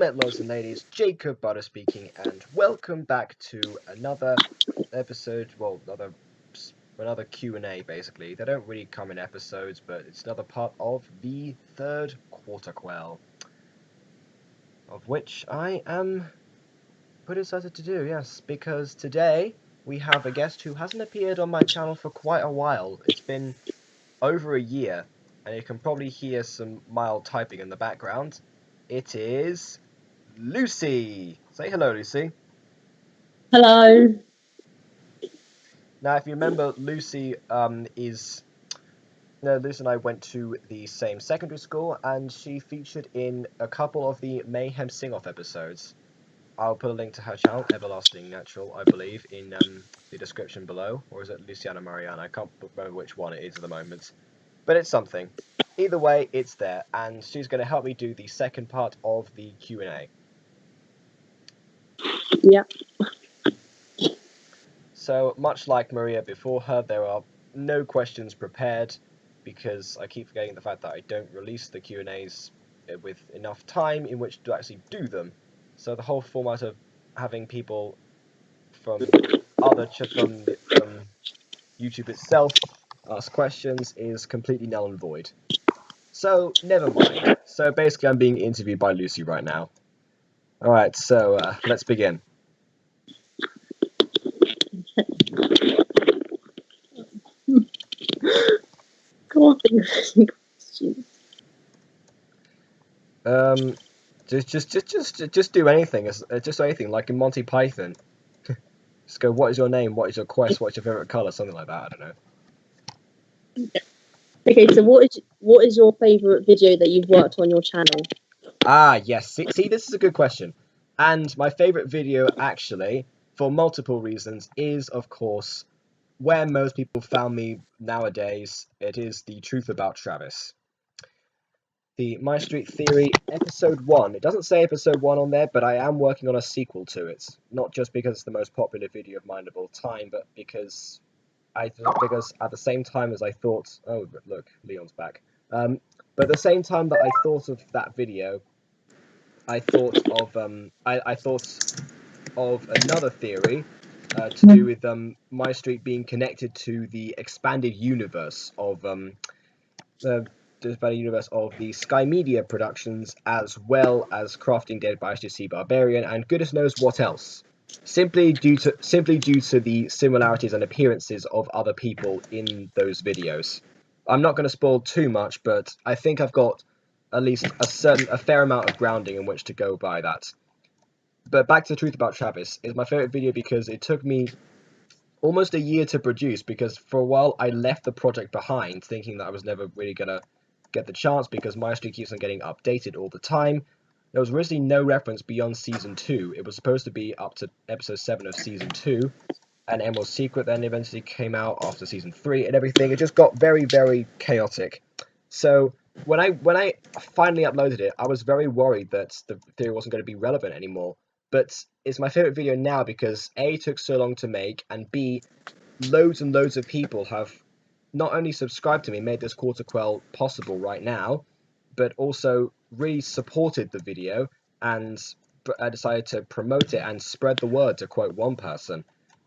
met lords and ladies, Jacob Butter speaking, and welcome back to another episode, well, another Q&A basically. They don't really come in episodes, but it's another part of the third quarter Quell, of which I am pretty excited to do, yes, because today we have a guest who hasn't appeared on my channel for quite a while. It's been over a year, and you can probably hear some mild typing in the background. It is Lucy. Say hello, Lucy. Hello. Now, if you remember, Lucy Lucy and I went to the same secondary school, and she featured in a couple of the Mayhem Sing-Off episodes. I'll put a link to her channel, Everlasting Natural, I believe, in the description below. Or is it Luciana Mariana? I can't remember which one it is at the moment. But it's something. Either way, it's there, and she's going to help me do the second part of the Q&A. Yeah. So, much like Maria before her, there are no questions prepared, because I keep forgetting the fact that I don't release the Q&As with enough time in which to actually do them. So the whole format of having people from YouTube itself ask questions is completely null and void. So, never mind. So basically I'm being interviewed by Lucy right now. Alright, so let's begin. Go on, think of any questions. Just do anything. Just anything, like in Monty Python. Just go, what is your name? What is your quest? What's your favorite color? Something like that. I don't know. Okay, so what is your favorite video that you've worked on your channel? Ah, yes. See, this is a good question. And my favorite video, actually, for multiple reasons, is, of course, where most people found me nowadays. It is the truth about Travis. The My Street Theory episode 1. It doesn't say episode 1 on there, but I am working on a sequel to it. Not just because it's the most popular video of mine of all time, but because at the same time as I thought, oh look, Leon's back. But at the same time that I thought of that video, I thought of another theory to do with My Street being connected to the expanded universe of the Sky Media productions, as well as Crafting Dead by HTC Barbarian, and goodness knows what else. Simply due to the similarities and appearances of other people in those videos. I'm not going to spoil too much, but I think I've got at least a fair amount of grounding in which to go by that. But back to the truth about Travis is my favorite video because it took me almost a year to produce, because for a while I left the project behind thinking that I was never really gonna get the chance because My Street keeps on getting updated all the time. There was originally no reference beyond Season 2. It was supposed to be up to Episode 7 of Season 2, and Emerald Secret then eventually came out after Season 3 and everything. It just got very, very chaotic. So when I finally uploaded it, I was very worried that the theory wasn't going to be relevant anymore. But it's my favorite video now because A, it took so long to make, and B, loads and loads of people have not only subscribed to me, made this Quarter Quell possible right now, but also really supported the video and decided to promote it and spread the word, to quote one person.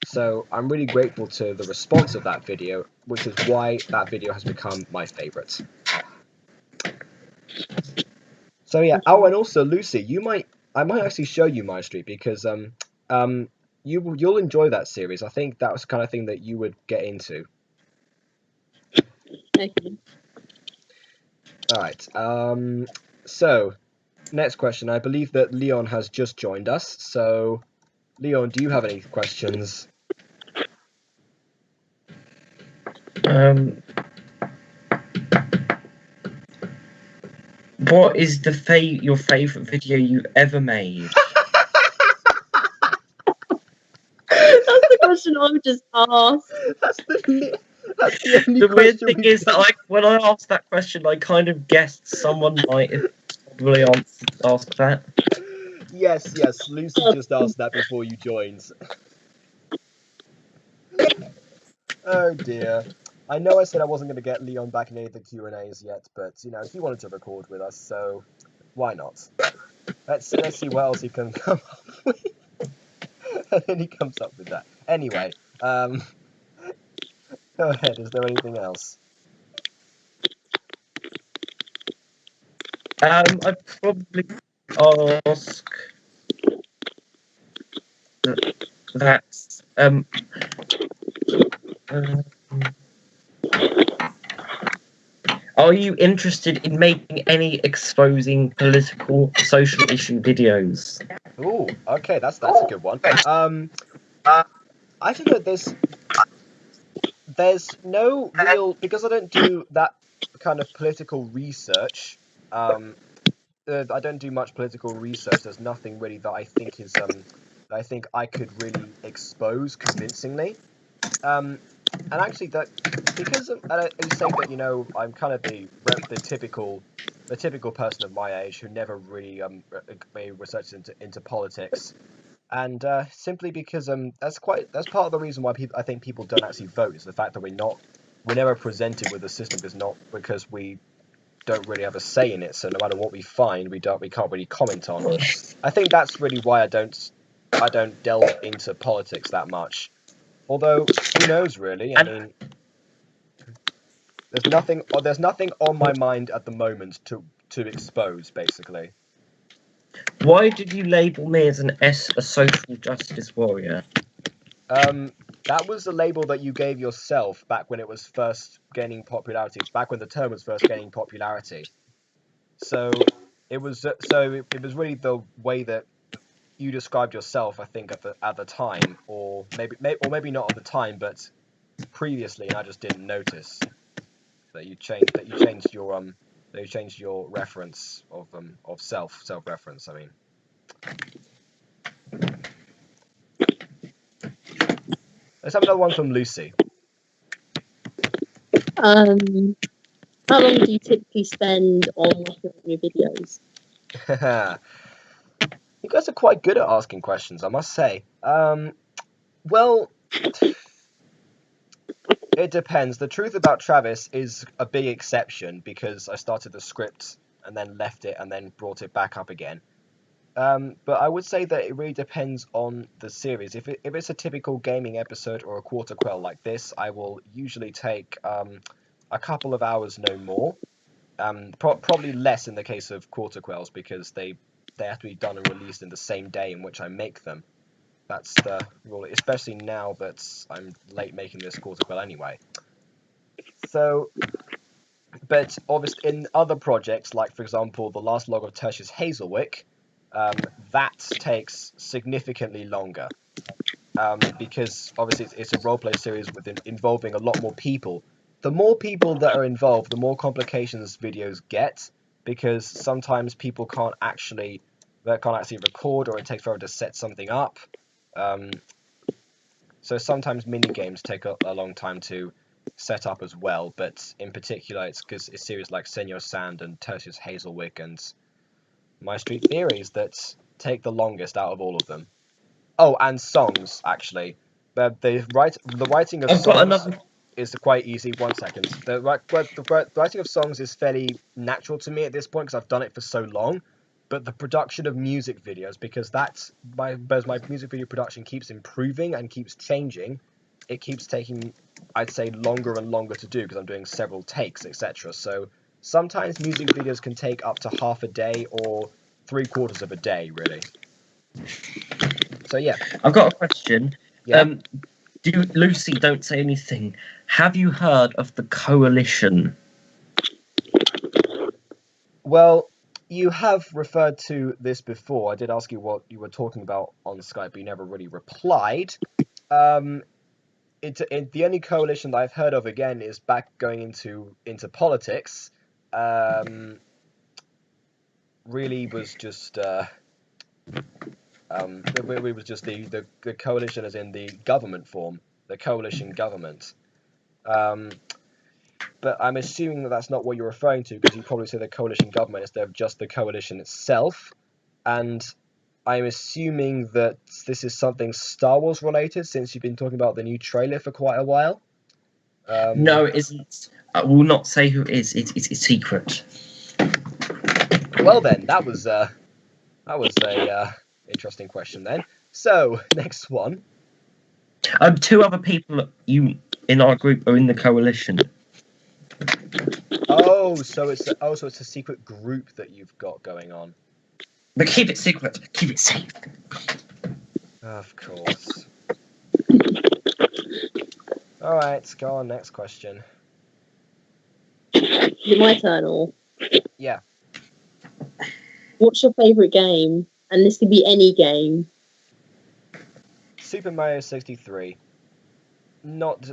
So I'm really grateful to the response of that video, which is why that video has become my favorite. So yeah. Oh, and also Lucy, I might actually show you My Street because you'll enjoy that series. I think that was the kind of thing that you would get into. Okay. Alright, so, next question. I believe that Leon has just joined us, so, Leon, do you have any questions? What is your favourite video you ever made? That's the question I would just ask. That's the only The weird question thing is that when I asked that question, I kind of guessed someone might have probably asked that. Yes, Lucy just asked that before you joined. Oh dear. I know I said I wasn't going to get Leon back in any of the Q&As yet, but, you know, he wanted to record with us, so why not? Let's see what else he can come up with. And then he comes up with that. Anyway, go ahead. Is there anything else? I'd probably ask that. Uh, are you interested in making any exposing political, social issue videos? Ooh, okay, that's a good one. I don't know. There's no real, because I don't do that kind of political research. I don't do much political research. There's nothing really that I think is that I think I could really expose convincingly. And actually, that because you say that, I'm kind of the typical person of my age who never really researched into politics. And simply because that's part of the reason why I think people don't actually vote, is the fact that we're never presented with a system, because we don't really have a say in it. So no matter what we find, we can't really comment on. I think that's really why I don't delve into politics that much. Although who knows, really? I mean, there's nothing on my mind at the moment to expose, basically. Why did you label me as a social justice warrior? That was the label that you gave yourself back when it was first gaining popularity. Back when the term was first gaining popularity. So it was really the way that you described yourself, I think, at the time, or maybe not at the time, but previously, and I just didn't notice that you changed your reference of self reference. I mean. Let's have another one from Lucy. How long do you typically spend on working on your videos? You guys are quite good at asking questions, I must say. Well, it depends. The truth about Travis is a big exception, because I started the script and then left it and then brought it back up again. But I would say that it really depends on the series. If it's a typical gaming episode or a quarter quell like this, I will usually take a couple of hours, no more. Probably less in the case of quarter quells, because they have to be done and released in the same day in which I make them. That's the rule, especially now that I'm late making this quarter quell anyway. So, but obviously in other projects, like for example the last log of Tertius Hazelwick, that takes significantly longer, because obviously it's a roleplay series involving a lot more people. The more people that are involved, the more complications videos get, because sometimes people can't actually record, or it takes forever to set something up. So sometimes mini games take a long time to set up as well, but in particular it's because it's series like Senor Sand and Tertius Hazelwick and My Street Theories that take the longest out of all of them. Oh, and songs, actually. The writing of songs is quite easy. 1 second. The writing of songs is fairly natural to me at this point, because I've done it for so long. But the production of music videos, because my music video production keeps improving and keeps changing, it keeps taking, I'd say, longer and longer to do, because I'm doing several takes, etc. So sometimes music videos can take up to half a day or 3/4 of a day, really. So yeah, I've got a question. Yeah. Lucy, don't say anything. Have you heard of the Coalition? Well, you have referred to this before. I did ask you what you were talking about on Skype, but you never really replied. The only coalition that I've heard of, again, is back going into politics. Really was just it was just the coalition, as in the government form, the coalition government. But I'm assuming that that's not what you're referring to, because you probably say the coalition government instead of just the coalition itself. And I'm assuming that this is something Star Wars related, since you've been talking about the new trailer for quite a while. No, it isn't. I will not say who it is. It's a secret. Well then, that was That was a interesting question then. So, next one. 2 other people in our group are in the coalition. Oh, so it's a secret group that you've got going on. But keep it secret. Keep it safe. Of course. All right, go on. Next question. Is it my turn or? Yeah. What's your favourite game? And this could be any game. Super Mario 63. Not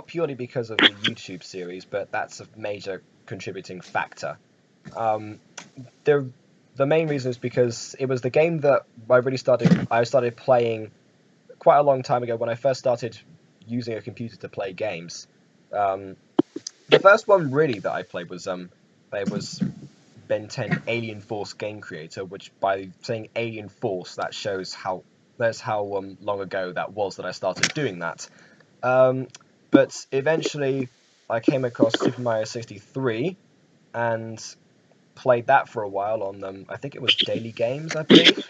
purely because of the YouTube series, but that's a major contributing factor. The main reason is because it was the game that I started playing quite a long time ago when I first started using a computer to play games. The first one really that I played was Ben 10 Alien Force Game Creator, which by saying Alien Force that shows how long ago that was that I started doing that. But eventually I came across Super Mario 63 and played that for a while on I think it was Daily Games, I believe.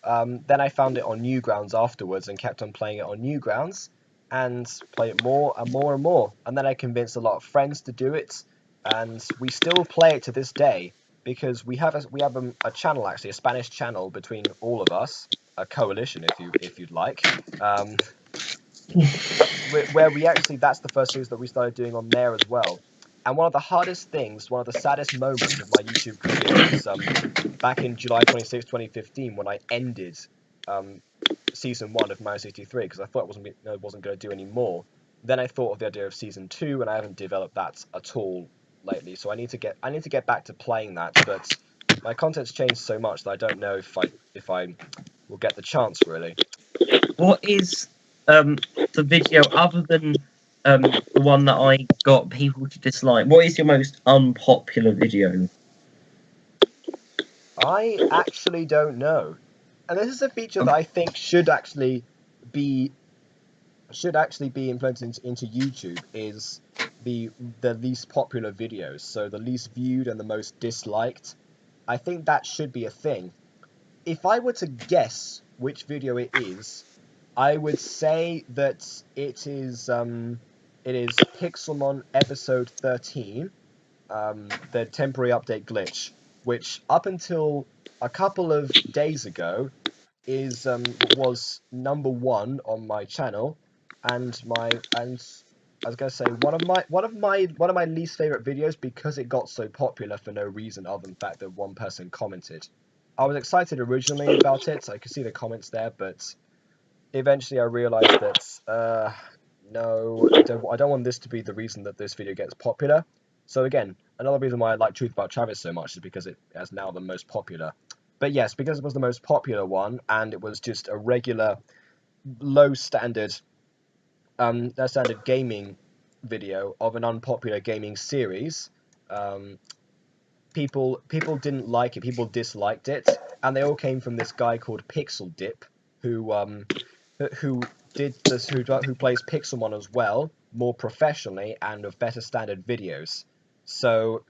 Then I found it on Newgrounds afterwards and kept on playing it on Newgrounds and played it more and more and more. And then I convinced a lot of friends to do it, and we still play it to this day because we have a channel, actually a Spanish channel between all of us, a coalition if you'd like. Where we actually, that's the first series that we started doing on there as well. And one of the hardest things, one of the saddest moments of my YouTube career was back in July 26, 2015, when I ended Season 1 of Mario 63, because I thought I wasn't going to do any more. Then I thought of the idea of Season 2, and I haven't developed that at all lately. So I need to get back to playing that, but my content's changed so much that I don't know if I will get the chance, really. What is the video other than the one that I got people to dislike? What is your most unpopular video? I actually don't know. And this is a feature that I think should actually be implemented into YouTube, is the least popular videos. So the least viewed and the most disliked. I think that should be a thing. If I were to guess which video it is, I would say that it is Pixelmon episode 13, the temporary update glitch, which up until a couple of days ago was number 1 on my channel, and I was gonna say one of my least favorite videos because it got so popular for no reason other than the fact that one person commented. I was excited originally about it, so I could see the comments there, but eventually I realized that no, I don't want this to be the reason that this video gets popular. So again, another reason why I like Truth About Travis so much is because it is now the most popular. But yes, because it was the most popular one, and it was just a regular, low standard gaming video of an unpopular gaming series, people didn't like it, people disliked it, and they all came from this guy called Pixel Dip, who did this, who plays Pixelmon as well, more professionally and with better standard videos. So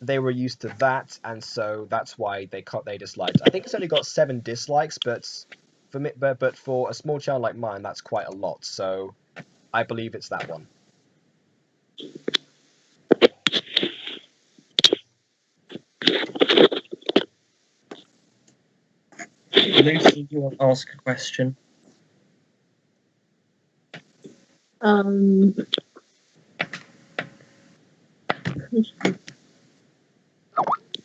they were used to that, and so that's why they disliked. I think it's only got 7 dislikes, but for a small channel like mine, that's quite a lot. So I believe it's that one. Lucy, you want to ask a question?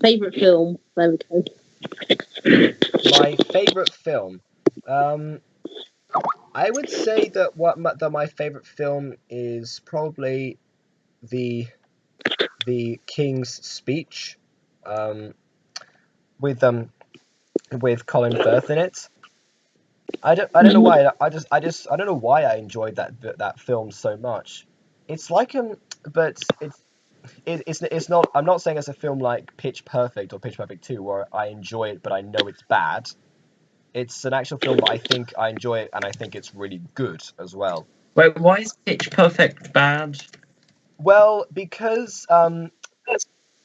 Favorite film. There we go. My favorite film. I would say that my favorite film is probably the King's Speech, with Colin Firth in it. I don't know why. I don't know why I enjoyed that film so much. It's like but it's not. I'm not saying it's a film like Pitch Perfect or Pitch Perfect 2 where I enjoy it but I know it's bad. It's an actual film that I think I enjoy it and I think it's really good as well. Wait, why is Pitch Perfect bad? Well, because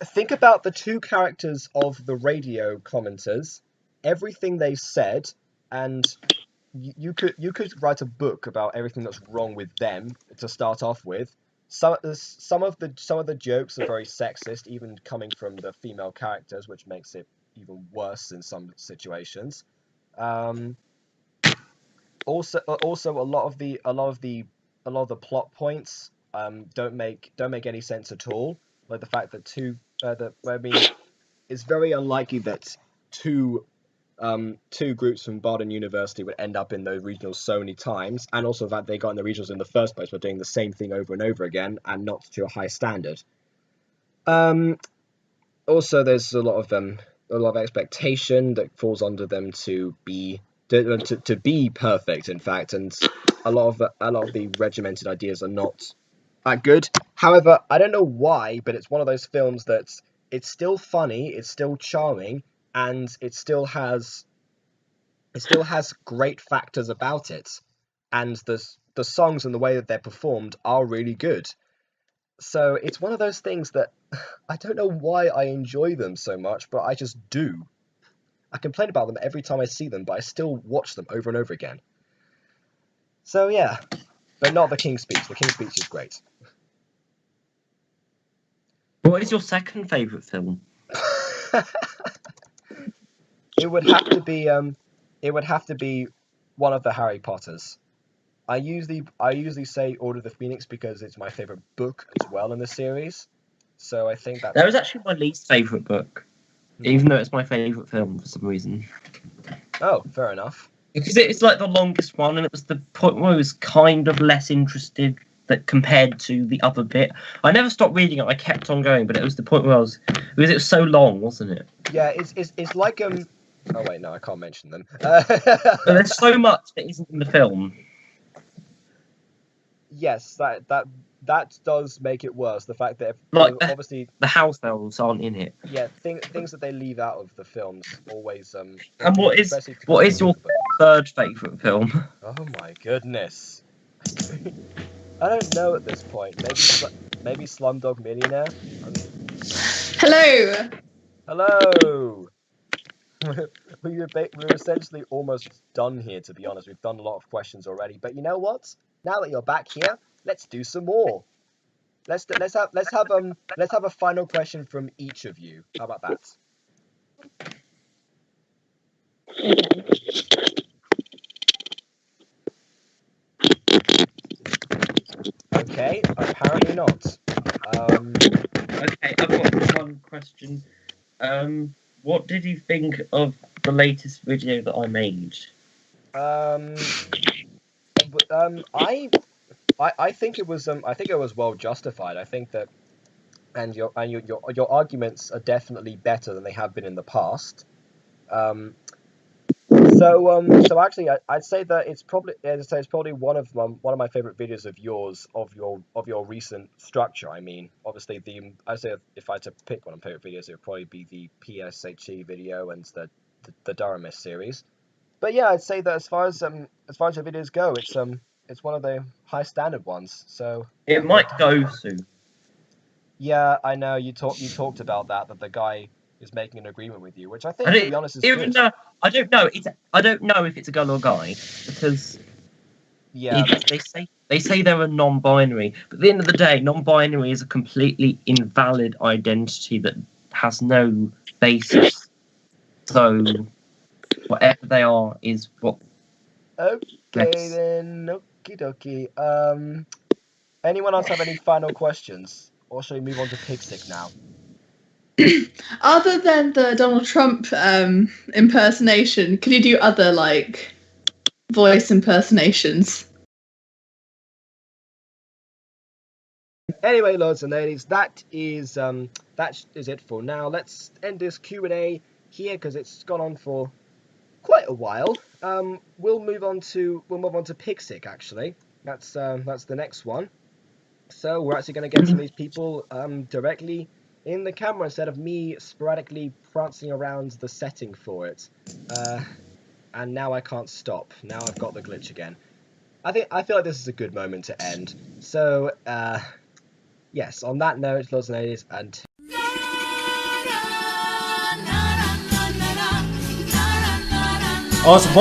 think about the 2 characters of the radio commenters everything they said, and you could write a book about everything that's wrong with them to start off with. Some of the jokes are very sexist, even coming from the female characters, which makes it even worse in some situations. Also, a lot of the plot points don't make any sense at all. Like the fact that it's very unlikely that two groups from Barden University would end up in those regionals so many times, and also that they got in the regionals in the first place by doing the same thing over and over again and not to a high standard. Also, there's a lot of expectation that falls under them to be perfect, in fact, and a lot of the regimented ideas are not that good. However, I don't know why, but it's one of those films that it's still funny, it's still charming, and it still has great factors about it, and the songs and the way that they're performed are really good. So it's one of those things that I don't know why I enjoy them so much, but I just do. I complain about them every time I see them, but I still watch them over and over again. So yeah, but not The King's Speech. The King's Speech is great. What is your second favourite film? It would have to be one of the Harry Potters. I usually say Order of the Phoenix because it's my favorite book as well in the series. So I think That was actually my least favourite book, even though it's my favourite film for some reason. Oh, fair enough. Because it's like the longest one, and it was the point where I was kind of less interested that compared to the other bit. I never stopped reading it. I kept on going, but it was the point where because it was so long, wasn't it? Yeah, it's like Oh wait, no, I can't mention them. But there's so much that isn't in the film. Yes, that does make it worse. The fact that obviously the house elves aren't in it. Yeah, things that they leave out of the films always. And what is your third favourite film? Oh my goodness, I don't know at this point. Maybe Slumdog Millionaire. Hello. Hello. We're essentially almost done here. To be honest, we've done a lot of questions already. But you know what? Now that you're back here, let's do some more. Let's have a final question from each of you. How about that? Okay, apparently not. Okay, I've got one question. What did you think of the latest video that I made? I think it was well justified. I think that, and your arguments are definitely better than they have been in the past. So actually, I'd say that it's probably one of my favorite videos of yours of your recent structure. I mean, obviously I'd say if I had to pick one of my favorite videos, it would probably be the PSHE video and the Durhamist series. But yeah, I'd say that as far as your videos go, it's one of the high standard ones. So it might go soon. Yeah, I know you talked about that the guy is making an agreement with you, which I think, to be honest, is good. I don't know. I don't know if it's a girl or guy because they say they're a non-binary, but at the end of the day, non-binary is a completely invalid identity that has no basis. So whatever they are is what. Okay then, okie dokie. Anyone else have any final questions, or shall we move on to Pigsick now? Other than the Donald Trump impersonation, could you do other voice impersonations? Anyway, lords and ladies, that is it for now. Let's end this Q&A here because it's gone on for quite a while. We'll move on to Pigsick. Actually, that's the next one. So we're actually going to get some of these people directly in the camera instead of me sporadically prancing around the setting for it. And now I can't stop. Now I've got the glitch again. I feel like this is a good moment to end. So yes, on that note, lords and ladies, and Awesome.